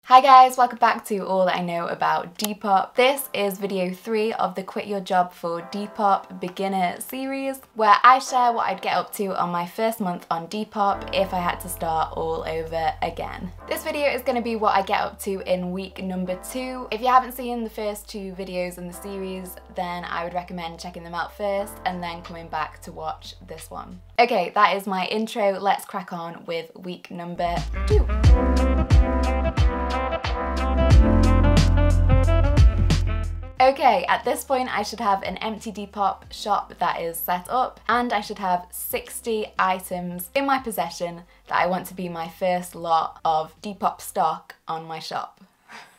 Hi guys, welcome back to All I Know About Depop. This is video 3 of the Quit Your Job for Depop beginner series, where I share what I'd get up to on my first month on Depop if I had to start all over again. This video is going to be what I get up to in week number 2. If you haven't seen the first 2 videos in the series, then I would recommend checking them out first and then coming back to watch this one. Okay, that is my intro. Let's crack on with week number 2. Okay, at this point I should have an empty Depop shop that is set up, and I should have 60 items in my possession that I want to be my first lot of Depop stock on my shop.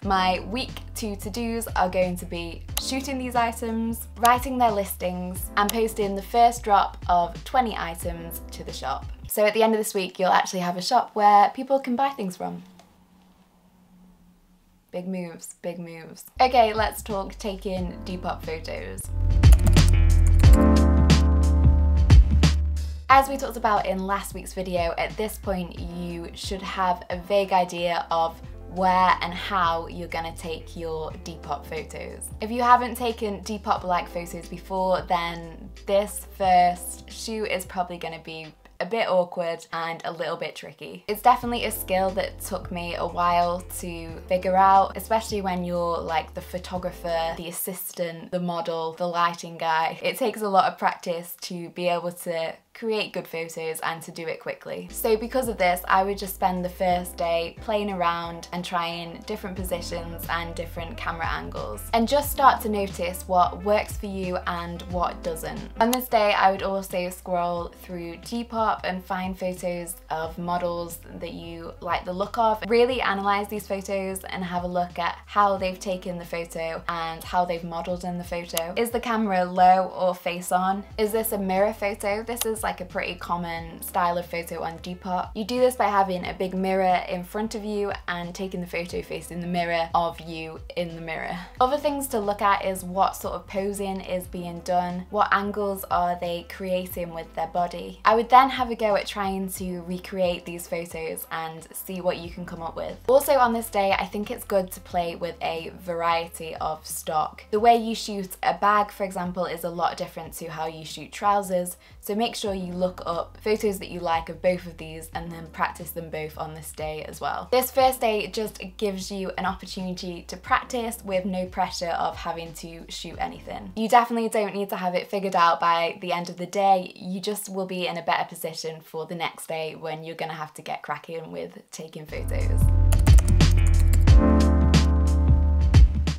My week 2 to-dos are going to be shooting these items, writing their listings, and posting the first drop of 20 items to the shop. So at the end of this week you'll actually have a shop where people can buy things from. Big moves, big moves. Okay, let's talk taking Depop photos. As we talked about in last week's video, at this point you should have a vague idea of where and how you're gonna take your Depop photos. If you haven't taken Depop-like photos before, then this first shoot is probably gonna be a bit awkward and a little bit tricky. It's definitely a skill that took me a while to figure out, especially when you're like the photographer, the assistant, the model, the lighting guy. It takes a lot of practice to be able to create good photos and to do it quickly. So because of this, I would just spend the first day playing around and trying different positions and different camera angles, and just start to notice what works for you and what doesn't. On this day, I would also scroll through Depop and find photos of models that you like the look of. Really analyze these photos and have a look at how they've taken the photo and how they've modeled in the photo. Is the camera low or face on? Is this a mirror photo? This is like a pretty common style of photo on Depop. You do this by having a big mirror in front of you and taking the photo facing the mirror of you in the mirror. Other things to look at is what sort of posing is being done, what angles are they creating with their body. I would then have a go at trying to recreate these photos and see what you can come up with. Also on this day, I think it's good to play with a variety of stock. The way you shoot a bag, for example, is a lot different to how you shoot trousers, so make sure you look up photos that you like of both of these and then practice them both on this day as well. This first day just gives you an opportunity to practice with no pressure of having to shoot anything. You definitely don't need to have it figured out by the end of the day. You just will be in a better position for the next day when you're gonna have to get cracking with taking photos.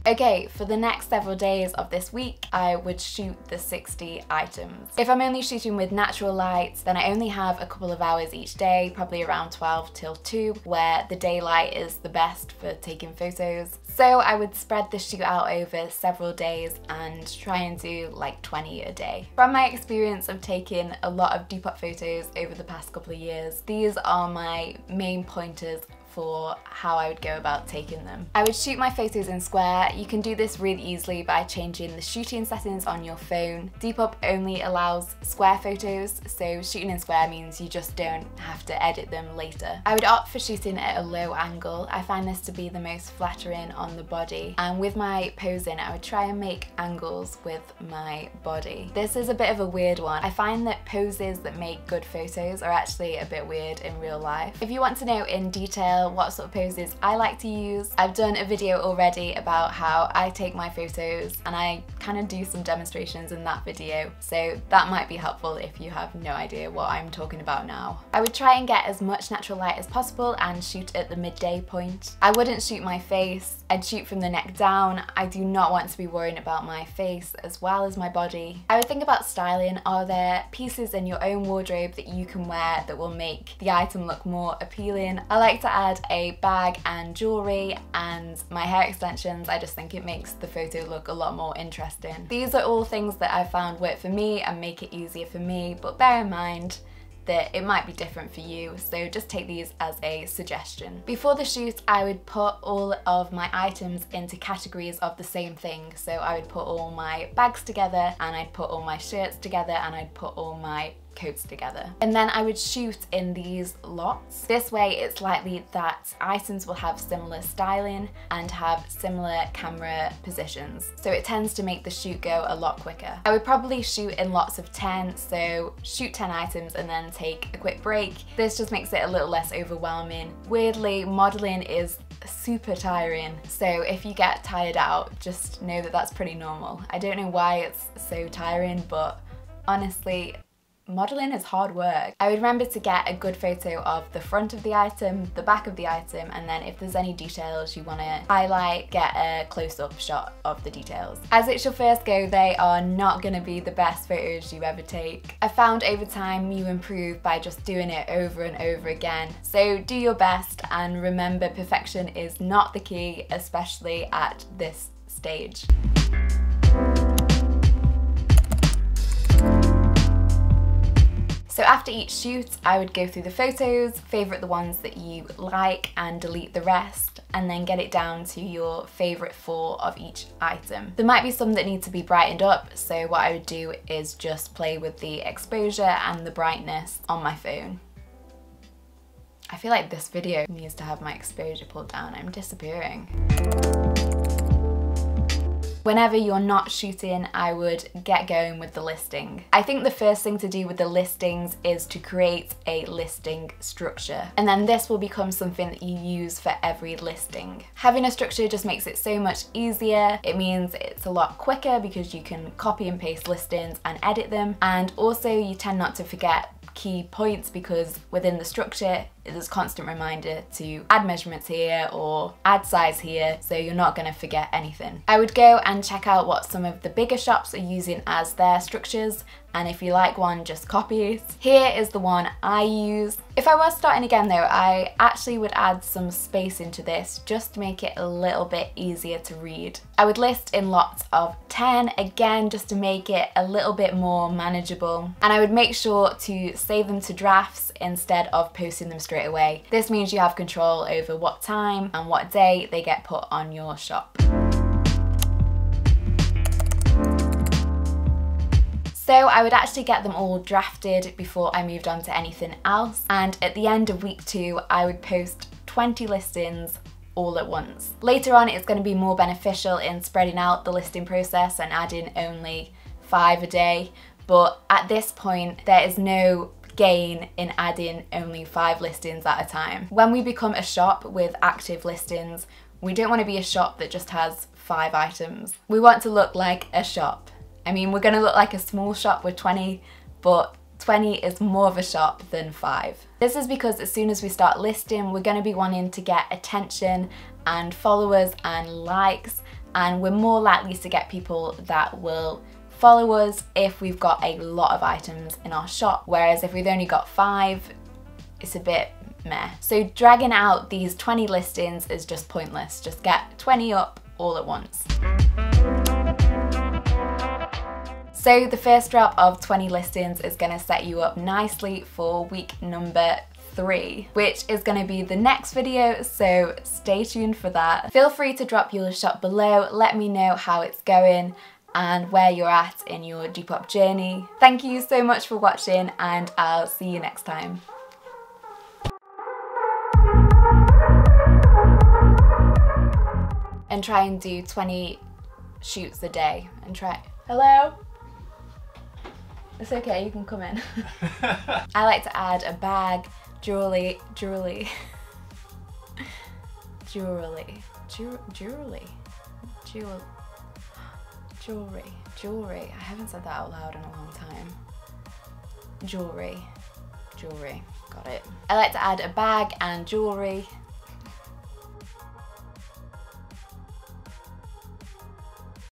Okay, for the next several days of this week, I would shoot the 60 items. If I'm only shooting with natural lights, then I only have a couple of hours each day, probably around 12 till 2, where the daylight is the best for taking photos. So I would spread the shoot out over several days and try and do like 20 a day. From my experience of taking a lot of Depop photos over the past couple of years, these are my main pointers for how I would go about taking them. I would shoot my photos in Square. You can do this really easily by changing the shooting settings on your phone. Depop only allows Square photos, so shooting in Square means you just don't have to edit them later. I would opt for shooting at a low angle. I find this to be the most flattering on the body, and with my posing I would try and make angles with my body. This is a bit of a weird one. I find that poses that make good photos are actually a bit weird in real life. If you want to know in detail what sort of poses I like to use, I've done a video already about how I take my photos, and I kind of do some demonstrations in that video, so that might be helpful if you have no idea what I'm talking about now. I would try and get as much natural light as possible and shoot at the midday point. I wouldn't shoot my face, I'd shoot from the neck down. I do not want to be worrying about my face as well as my body. I would think about styling. Are there pieces in your own wardrobe that you can wear that will make the item look more appealing? I like to add a bag and jewellery and my hair extensions. I just think it makes the photo look a lot more interesting. These are all things that I've found work for me and make it easier for me, but bear in mind that it might be different for you, so just take these as a suggestion. Before the shoot, I would put all of my items into categories of the same thing. So I would put all my bags together, and I'd put all my shirts together, and I'd put all my coats together. And then I would shoot in these lots. This way it's likely that items will have similar styling and have similar camera positions. So it tends to make the shoot go a lot quicker. I would probably shoot in lots of 10, so shoot 10 items and then take a quick break. This just makes it a little less overwhelming. Weirdly, modeling is super tiring, so if you get tired out, just know that that's pretty normal. I don't know why it's so tiring, but honestly, modeling is hard work. I would remember to get a good photo of the front of the item, the back of the item, and then if there's any details you want to highlight, get a close-up shot of the details. As it's your first go, they are not going to be the best photos you ever take. I found over time you improve by just doing it over and over again. So do your best, and remember, perfection is not the key, especially at this stage. So after each shoot, I would go through the photos, favourite the ones that you like and delete the rest, and then get it down to your favourite 4 of each item. There might be some that need to be brightened up, so what I would do is just play with the exposure and the brightness on my phone. I feel like this video needs to have my exposure pulled down. I'm disappearing. Whenever you're not shooting, I would get going with the listing. I think the first thing to do with the listings is to create a listing structure, and then this will become something that you use for every listing. Having a structure just makes it so much easier. It means it's a lot quicker because you can copy and paste listings and edit them, and also you tend not to forget key points because within the structure there's a constant reminder to add measurements here or add size here, so you're not going to forget anything. I would go and check out what some of the bigger shops are using as their structures, and if you like one, just copy it. Here is the one I use. If I was starting again though, I actually would add some space into this just to make it a little bit easier to read. I would list in lots of 10, again just to make it a little bit more manageable, and I would make sure to save them to drafts instead of posting them straight away. This means you have control over what time and what day they get put on your shop. So I would actually get them all drafted before I moved on to anything else, and at the end of week 2 I would post 20 listings all at once. Later on it's going to be more beneficial in spreading out the listing process and adding only 5 a day, but at this point there is no gain in adding only 5 listings at a time. When we become a shop with active listings, we don't want to be a shop that just has 5 items. We want to look like a shop. I mean, we're going to look like a small shop with 20, but 20 is more of a shop than 5. This is because as soon as we start listing, we're going to be wanting to get attention and followers and likes, and we're more likely to get people that will follow us if we've got a lot of items in our shop, whereas if we've only got 5, it's a bit meh. So dragging out these 20 listings is just pointless. Just get 20 up all at once. So the first drop of 20 listings is going to set you up nicely for week number 3, which is going to be the next video, so stay tuned for that. Feel free to drop your shop below, let me know how it's going and where you're at in your Depop journey. Thank you so much for watching, and I'll see you next time. And try and do 20 shoots a day and try. Hello? It's okay, you can come in. I like to add a bag, jewelry. I haven't said that out loud in a long time. Jewelry, got it. I like to add a bag and jewelry